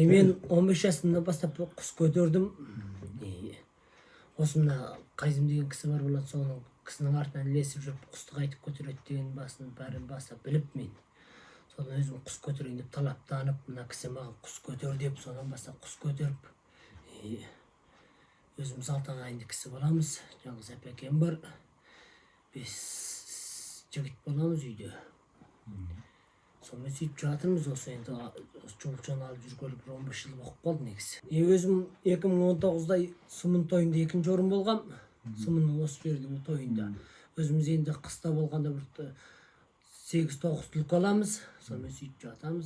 Мен 15 жасымда бастап құс көтердім. Осында Қайзым деген кісі бар болады, соның кісінің артынан ілесіп жүріп құсты қайтып көтереді деген басын бәрін бастап біліп мен. Содан өзім құс көтерейін деп талаптанып, мына кісі маған құс көтер деп, содан бастап құс көтеріп, өзіміз 6 ағайынды кісі боламыз. Жаңғыз әпекем бар. 5 жігіт боламыз үйде. Сонымен сөйтіп жатырмыз, осы енді жол алып жүргелі 15 жыл болып қалды негізі. Өзім 2019-да Сымын тойында 2-ші орын болғам. Сымынның осы жердің тойында. Өзіміз енді қыста болғанда бір 8-9 түлкі аламыз. Сонымен сөйтіп жатамыз.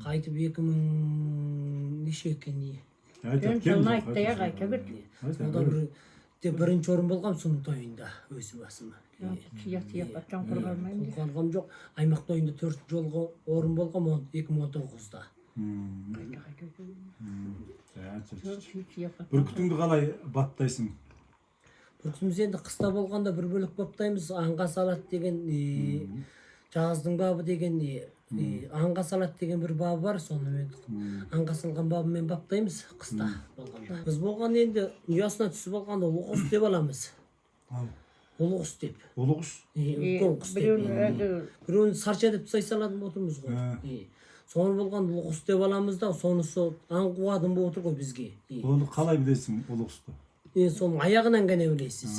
Қайтып 2000 неше екен не? Жылын айтты я қайта берді. Сонда бірінші орын болғам Сымын тойында өзі басыма. Құлқалғам жоқ. Аймақ тойында 4-ші орын болғам 2019-да. Бүркітіңді қалай баптайсың? Бүркітіміз енді қыста болғанда бір бөлік баптаймыз. Аңға салат деген, жағыздың бабы деген, аңға салат деген бір бабы бар. Соны аңға салған бабымен баптаймыз қыста болғанда. Біз болған енді ұясына түсіп болғанда ұлы құс деп аламыз. Ұлы құс деп. Ұлы құс? Үлкен құс деп. Біреуін сарша деп сай салатын отырмыз ғой. Соны болған ұлы құс деп аламыз да, сонысы аң қуадым болып отыр ғой бізге. Оны қалай білесің ұлы құсты? Соның аяғынан ғана білесіз.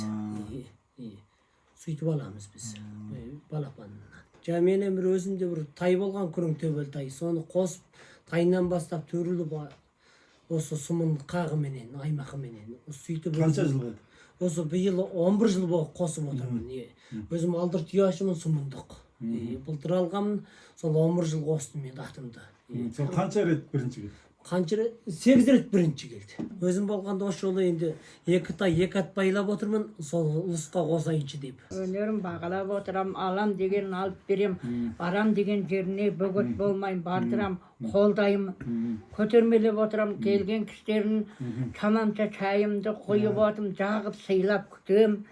Сөйтіп аламыз біз балапанынан. Менен бір өзімде бір тай болған, күрең төбел тай. Соны қосып, тайынан бастап төріліп, осы Сымын қағы менен, аймақы менен. Қанша жыл болды? Осы биыл 11 жыл болып қосып отырмын. Өзім алдыр түйашымын Сымындық. Былтыр алғамын, сол 11 жыл қостым мен атымды. Сол қанша рет бірінші келді? Қанша рет? 8 рет бірінші келді. Өзім болғанда осы жолы енді 2 тай 2 ат байлап отырмын, сол ұлысқа қосайыншы деп. Өнерім бағалап отырам, алам деген алып берем, барам деген жеріне бөгет болмайым, бардырам, қолдайым, көтермелеп отырам, келген кісілерін тамамша чайымды қойып отырм, жағып сыйлап күтем.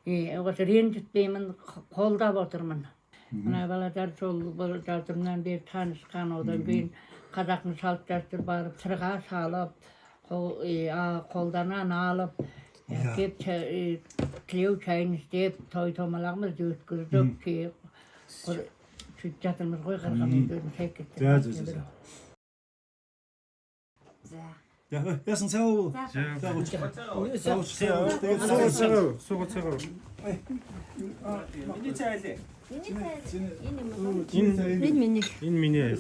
Осы ренжітпеймін, қолдап отырмын. Мына баладар сол жатырынан бері танысқан, одан кейін қазақтың салт дәстүр барып сырға салып, қолдарынан алып, кеп тілеу чайын істеп, той томалағымыз өткіздік, сөйтіп жатырмыз ғой қарғам өздерін сәйкетті. Ясын сау бол. Ин миний.